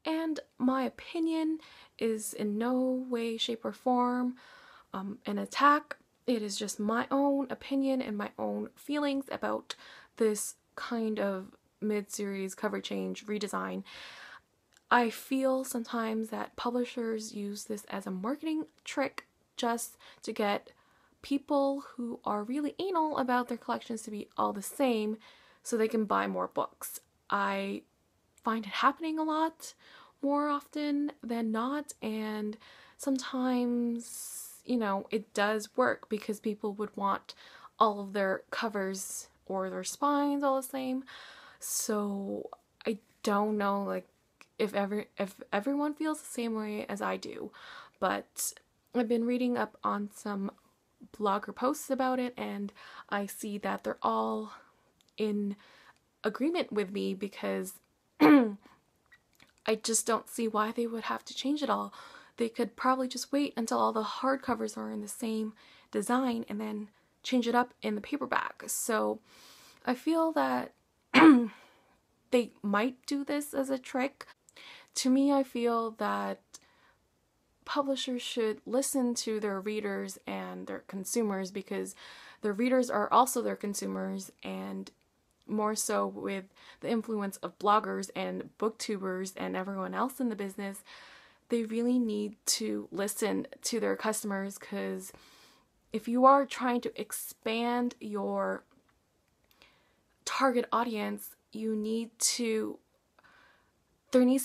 and my opinion is in no way, shape, or form an attack. It is just my own opinion and my own feelings about this kind of mid-series cover change redesign. I feel sometimes that publishers use this as a marketing trick just to get people who are really anal about their collections to be all the same so they can buy more books. I find it happening a lot more often than not, and sometimes, you know, it does work because people would want all of their covers or their spines all the same. So I don't know, like, if everyone feels the same way as I do, but I've been reading up on some blogger posts about it, and I see that they're all in agreement with me because I just don't see why they would have to change it all. They could probably just wait until all the hardcovers are in the same design and then change it up in the paperback. So I feel that they might do this as a trick. To me, I feel that publishers should listen to their readers and their consumers, because their readers are also their consumers, and more so with the influence of bloggers and booktubers and everyone else in the business, they really need to listen to their customers, because if you are trying to expand your target audience, there needs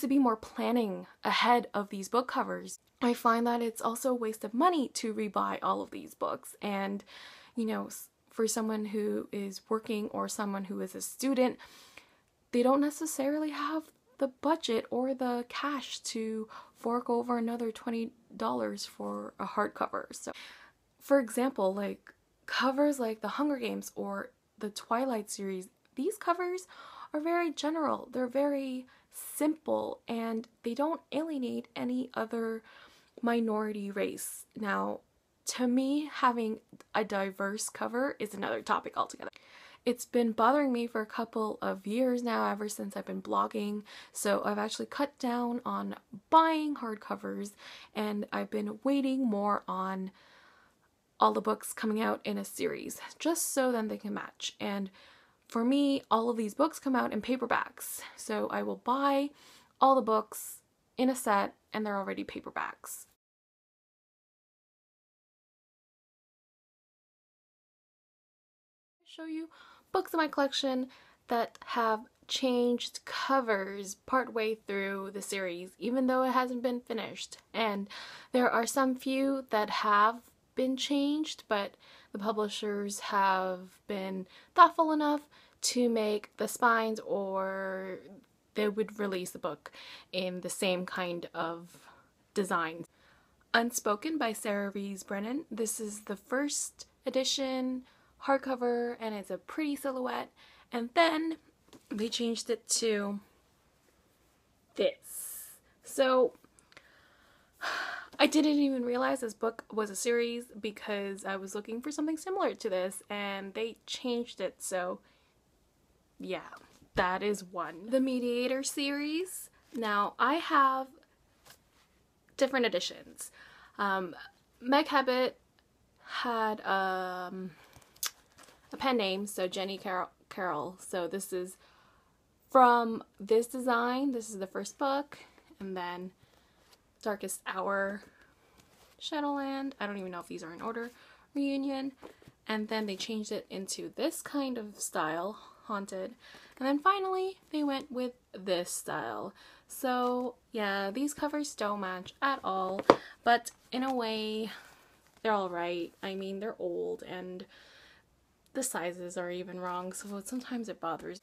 to be more planning ahead of these book covers. I find that it's also a waste of money to rebuy all of these books, and you know, for someone who is working or someone who is a student, they don't necessarily have the budget or the cash to fork over another $20 for a hardcover. So, for example, like covers like The Hunger Games or the Twilight series, these covers are very general, they're very simple, and they don't alienate any other minority race. Now, to me, having a diverse cover is another topic altogether. It's been bothering me for a couple of years now, ever since I've been blogging, so I've actually cut down on buying hardcovers, and I've been waiting more on all the books coming out in a series, just so then they can match. And for me, all of these books come out in paperbacks, so I will buy all the books in a set, and they're already paperbacks. Show you books in my collection that have changed covers partway through the series, even though it hasn't been finished. And there are some few that have been changed, but the publishers have been thoughtful enough to make the spines, or they would release the book in the same kind of design. Unspoken by Sarah Rees Brennan. This is the first edition hardcover, and it's a pretty silhouette, and then they changed it to this. So I didn't even realize this book was a series because I was looking for something similar to this, and they changed it. So yeah, that is one. The Mediator series. Now, I have different editions. Meg Habit had a pen name, so Jenny Carroll. So this is from this design. This is the first book, and then Darkest Hour, Shadowland. I don't even know if these are in order. Reunion, and then they changed it into this kind of style, Haunted, and then finally they went with this style. So yeah, these covers don't match at all, but in a way they're alright. I mean, they're old and the sizes are even wrong, so sometimes it bothers.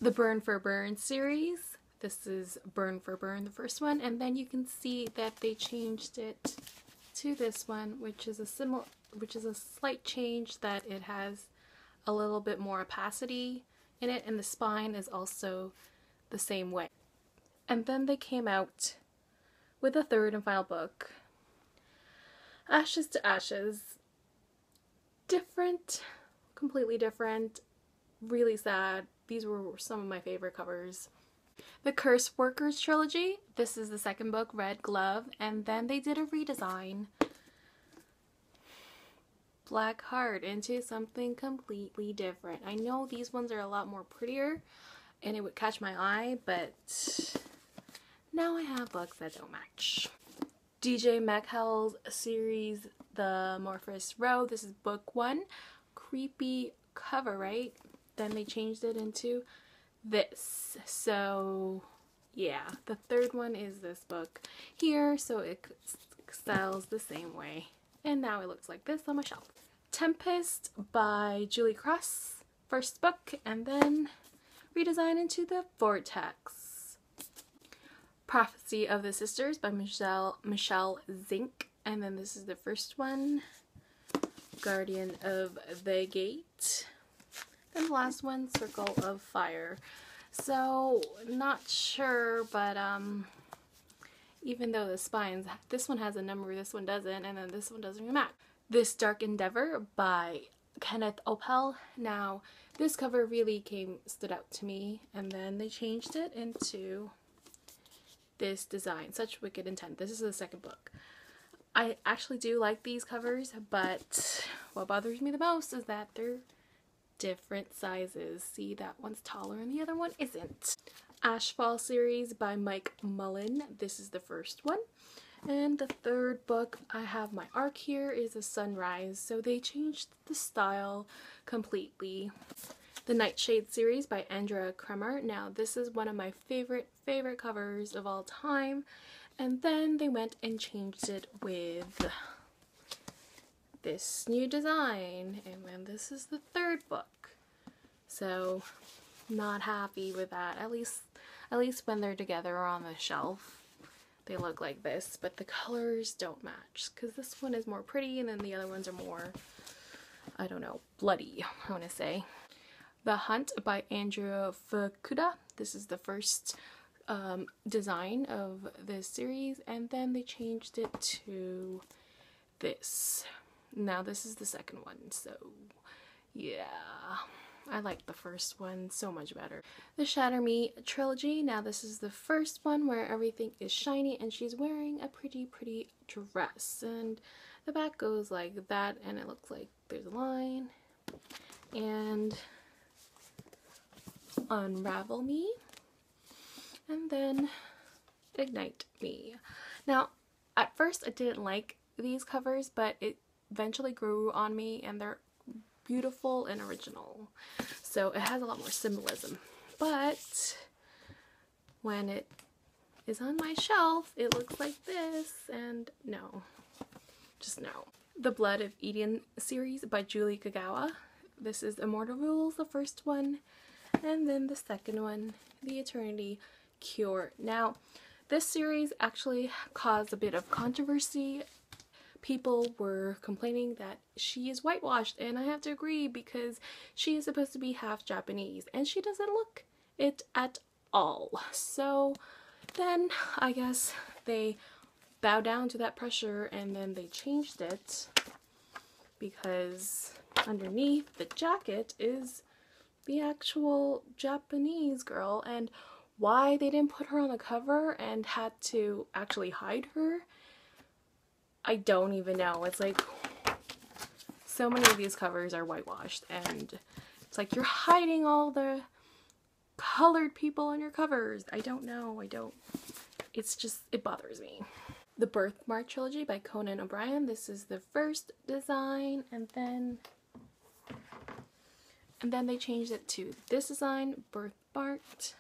The Burn for Burn series. This is Burn for Burn, the first one, and then you can see that they changed it to this one, which is a slight change, that it has a little bit more opacity in it, and the spine is also the same way. And then they came out with a third and final book, Ashes to Ashes. Different, completely different, really sad. These were some of my favorite covers. The Curse Workers trilogy. This is the second book, Red Glove, and then they did a redesign. Black Heart into something completely different. I know these ones are a lot more prettier and it would catch my eye, but now I have books that don't match. DJ McHale's series, The Amorphous Row. This is book 1. Creepy cover, right? Then they changed it into this. So yeah, the third one is this book here, so it styles the same way. And now it looks like this on my shelf. Tempest by Julie Cross, first book, and then redesigned into the Vortex. Prophecy of the Sisters by Michelle Zink, and then this is the first one. Guardian of the Gate, and the last one, Circle of Fire. So not sure, but even though the spines, this one has a number, this one doesn't, and then this one doesn't even match. This Dark Endeavor by Kenneth Opel. Now this cover really stood out to me, and then they changed it into this design, Such Wicked Intent. This is the second book. I actually do like these covers, but what bothers me the most is that they're different sizes. See, that one's taller and the other one isn't. Ashfall series by Mike Mullen. This is the first one. And the third book I have my arc here is A Sunrise. So they changed the style completely. The Nightshade series by Andrea Kremer. Now this is one of my favorite covers of all time. And then they went and changed it with this new design. And then this is the third book. So not happy with that. At least when they're together or on the shelf, they look like this, but the colors don't match, because this one is more pretty and then the other ones are more, I don't know, bloody, I want to say. The Hunt by Andrew Fukuda. This is the first design of this series, and then they changed it to this. Now this is the second one, so yeah. I like the first one so much better. The Shatter Me trilogy. Now this is the first one where everything is shiny and she's wearing a pretty dress, and the back goes like that, and it looks like there's a line. And Unravel Me, and then Ignite Me. Now at first I didn't like these covers, but it eventually grew on me, and they're beautiful and original, so it has a lot more symbolism. But when it is on my shelf, it looks like this, and no, just no. The Blood of Eden series by Julie Kagawa. This is Immortal Rules, the first one, and then the second one, The Eternity Cure. Now this series actually caused a bit of controversy. People were complaining that she is whitewashed, and I have to agree, because she is supposed to be half Japanese and she doesn't look it at all. So then I guess they bowed down to that pressure, and then they changed it, because underneath the jacket is the actual Japanese girl. And why they didn't put her on the cover and had to actually hide her, I don't even know. It's like so many of these covers are whitewashed, and it's like you're hiding all the colored people on your covers. I don't know. It's just, it bothers me. The Birthmark trilogy by Conan O'Brien. This is the first design, and then they changed it to this design, Birthmarked,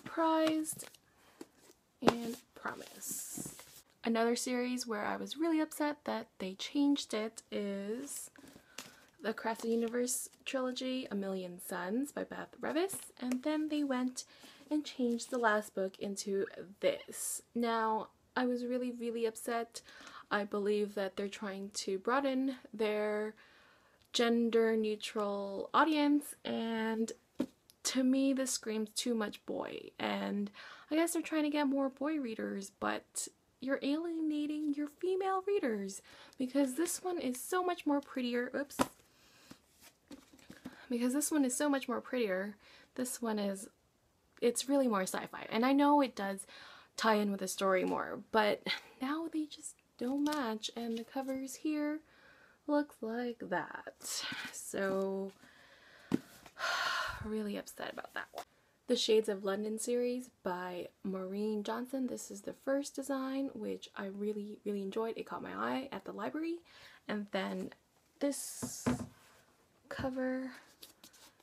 Prized, and Promise. Another series where I was really upset that they changed it is the Across the Universe trilogy, A Million Suns by Beth Revis, and then they went and changed the last book into this. Now, I was really upset. I believe that they're trying to broaden their gender neutral audience, and to me this screams too much boy, and I guess they're trying to get more boy readers, but you're alienating your female readers, because this one is so much more prettier. Oops. Because this one is so much more prettier. This one is it's really more sci-fi. And I know it does tie in with the story more, but now they just don't match, and the covers here looks like that. So really upset about that one. The Shades of London series by Maureen Johnson. This is the first design, which I really enjoyed. It caught my eye at the library. And then this cover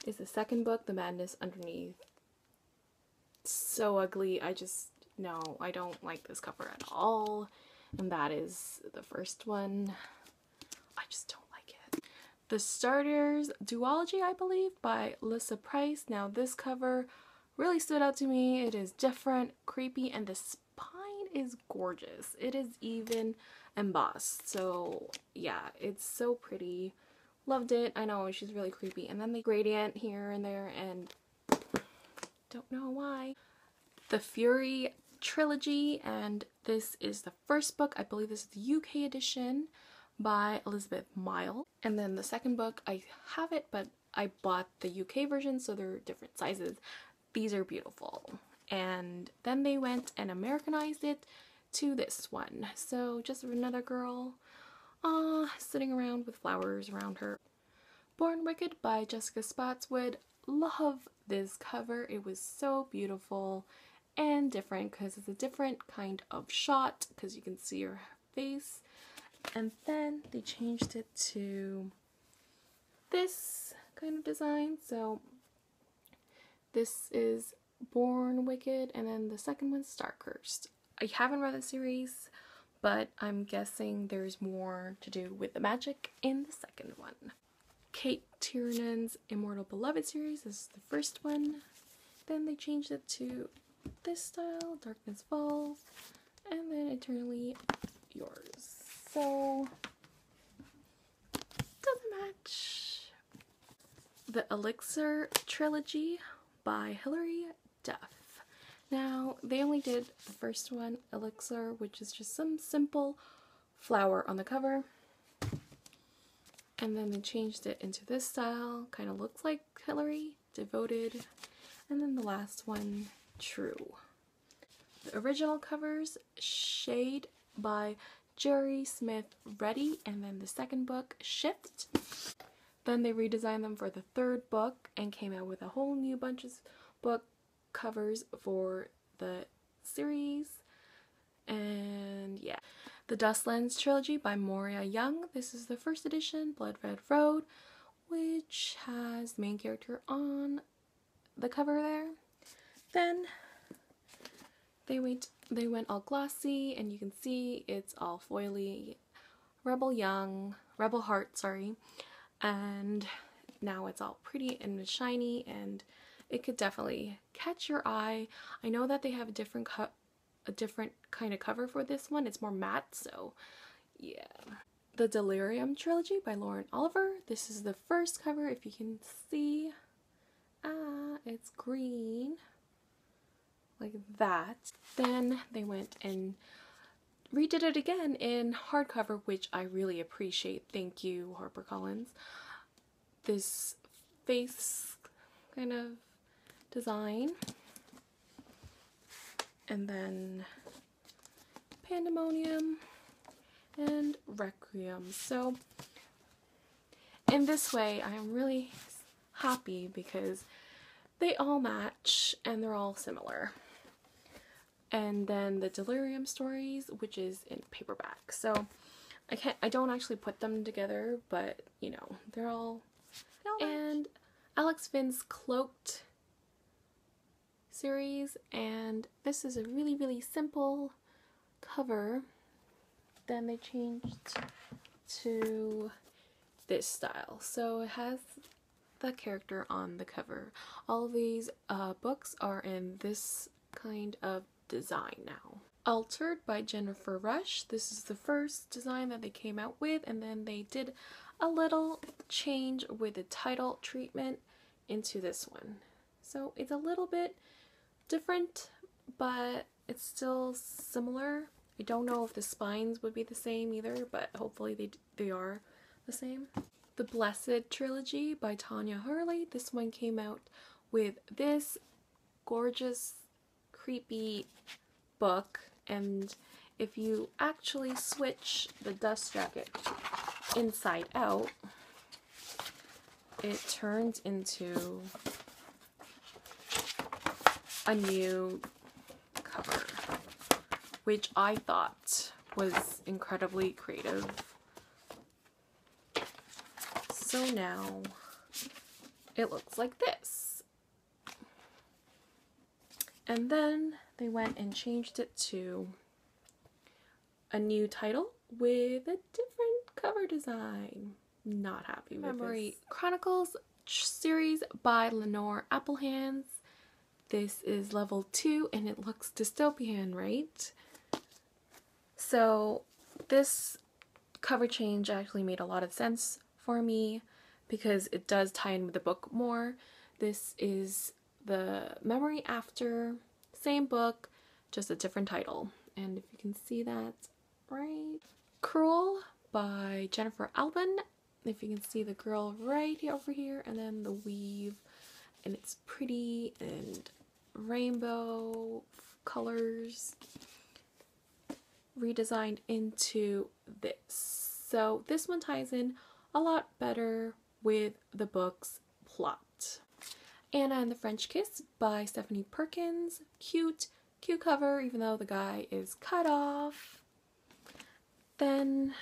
is the second book, The Madness Underneath. So ugly. No, I don't like this cover at all. And that is the first one. I just don't like it. The Starters duology, I believe, by Lissa Price. Now this cover really stood out to me. It is different, creepy, and the spine is gorgeous. It is even embossed. So yeah, it's so pretty. Loved it. I know she's really creepy. And then the gradient here and there, and don't know why. The Fury trilogy, and this is the first book. I believe this is the UK edition by Elizabeth Mile. And then the second book, I have it, but I bought the UK version, so they're different sizes. These are beautiful. And then they went and Americanized it to this one. So just another girl sitting around with flowers around her. Born Wicked by Jessica Spotswood. Love this cover. It was so beautiful and different because it's a different kind of shot because you can see her face. And then they changed it to this kind of design. So this is Born Wicked, and then the second one's Star Cursed. I haven't read the series, but I'm guessing there's more to do with the magic in the second one. Kate Tiernan's Immortal Beloved series. This is the first one. Then they changed it to this style, Darkness Falls, and then Eternally Yours. So, doesn't match. The Elixir trilogy by Hilary Duff. Now, they only did the first one, Elixir, which is just some simple flower on the cover. And then they changed it into this style, kind of looks like Hilary, Devoted. And then the last one, True. The original covers, Shade by Jerry Smith Reddy, and then the second book, Shift. Then they redesigned them for the third book and came out with a whole new bunch of book covers for the series. And yeah. The Dustlands trilogy by Moria Young. This is the first edition, Blood Red Road, which has the main character on the cover there. Then they went all glossy, and you can see it's all foily. Rebel Heart, sorry. And now it's all pretty and shiny, and it could definitely catch your eye. I know that they have a different kind of cover for this one. It's more matte, so yeah. The Delirium trilogy by Lauren Oliver. This is the first cover, if you can see. It's green like that. Then they went and redid it again in hardcover, which I really appreciate. Thank you, HarperCollins. This face kind of design. And then Pandemonium and Requiem. So in this way, I am really happy because they all match and they're all similar. And then the Delirium stories, which is in paperback. So I don't actually put them together, but you know, they're all. And Alex Finn's Cloaked series, and this is a really simple cover. Then they changed to this style, so it has the character on the cover. All of these books are in this kind of design now. Altered by Jennifer Rush. This is the first design that they came out with, and then they did a little change with the title treatment into this one. So it's a little bit different, but it's still similar. I don't know if the spines would be the same either, but hopefully they are the same. The Blessed trilogy by Tanya Hurley. This one came out with this gorgeous, creepy book, and if you actually switch the dust jacket inside out, it turns into a new cover, which I thought was incredibly creative. So now it looks like this. And then they went and changed it to a new title with a different cover design. Not happy with Memory Chronicles series by Lenore Applehands. This is level 2 and it looks dystopian, right? So this cover change actually made a lot of sense for me because it does tie in with the book more. This is the Memory After, same book, just a different title. And if you can see that right. Cruel by Jennifer Albin. If you can see the girl right over here, and then the weave, and it's pretty and rainbow colors redesigned into this. So this one ties in a lot better with the book's plot. Anna and the French Kiss by Stephanie Perkins. Cute cover, even though the guy is cut off. Then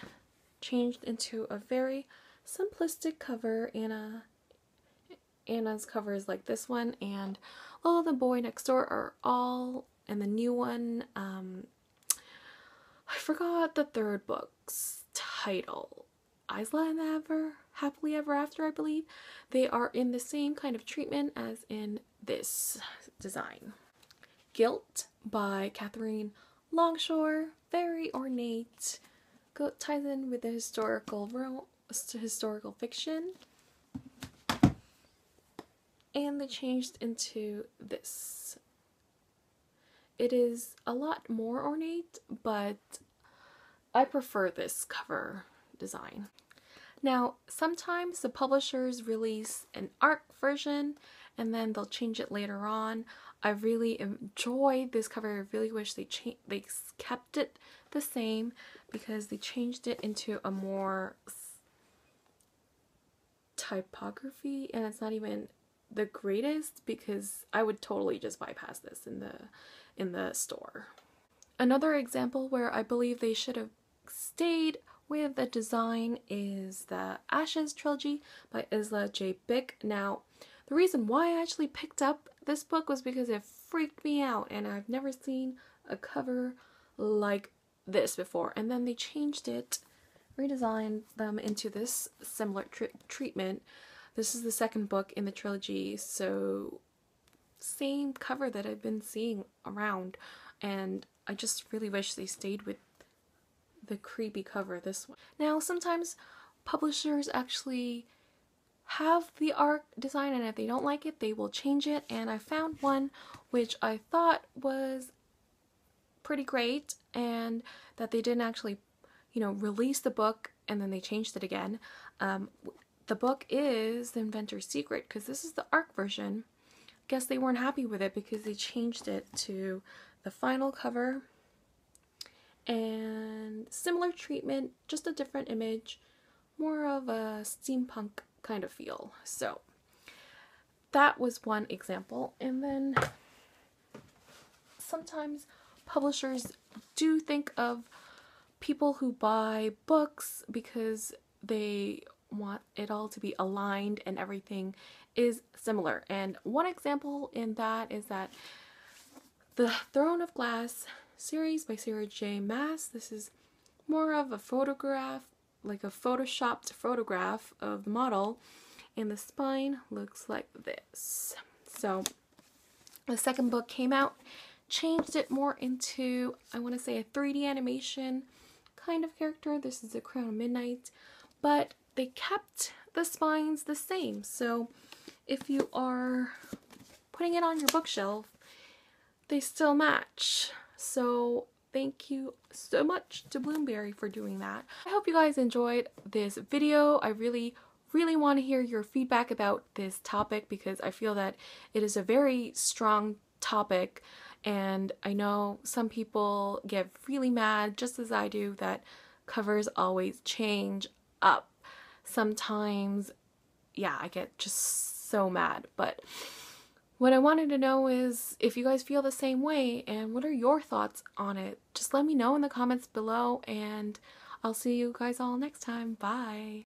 changed into a very simplistic cover. Anna's cover is like this one, and Lola the Boy Next Door are all, and the new one, I forgot the third book's title. Isla and the Happily Ever After, I believe. They are in the same kind of treatment as in this design. Guilt by Catherine Longshore. Very ornate. Ties in with the historical fiction. And they changed into this. It is a lot more ornate, but I prefer this cover design. Now, sometimes the publishers release an ARC version and then they'll change it later on. I really enjoyed this cover. I really wish they kept it the same because they changed it into a more typography, and it's not even the greatest because I would totally just bypass this in the store. Another example where I believe they should have stayed with the design is the Ashes trilogy by Isla J. Bick. Now, the reason why I actually picked up this book was because it freaked me out and I've never seen a cover like this before. And then they changed it, redesigned them into this similar treatment. This is the second book in the trilogy, so same cover that I've been seeing around, and I just really wish they stayed with the creepy cover this one. Now, sometimes publishers actually have the art design, and if they don't like it, they will change it, and I found one which I thought was pretty great, and that they didn't actually, release the book and then they changed it again. The book is The Inventor's Secret, because this is the ARC version. Guess they weren't happy with it because they changed it to the final cover. And similar treatment, just a different image, more of a steampunk kind of feel. So that was one example. And then sometimes publishers do think of people who buy books because they want it all to be aligned and everything is similar. And one example in that is that the Throne of Glass series by Sarah J. Maas. This is more of a photograph, like a photoshopped photograph of the model, and the spine looks like this. So the second book came out, changed it more into, I want to say, a 3D animation kind of character. This is the Crown of Midnight, but they kept the spines the same. So if you are putting it on your bookshelf, they still match. So thank you so much to Bloomsbury for doing that. I hope you guys enjoyed this video. I really want to hear your feedback about this topic because I feel that it is a very strong topic, and I know some people get really mad, just as I do, that covers always change up. Sometimes, yeah, I get just so mad, but what I wanted to know is if you guys feel the same way and what are your thoughts on it. Just let me know in the comments below, and I'll see you guys all next time. Bye!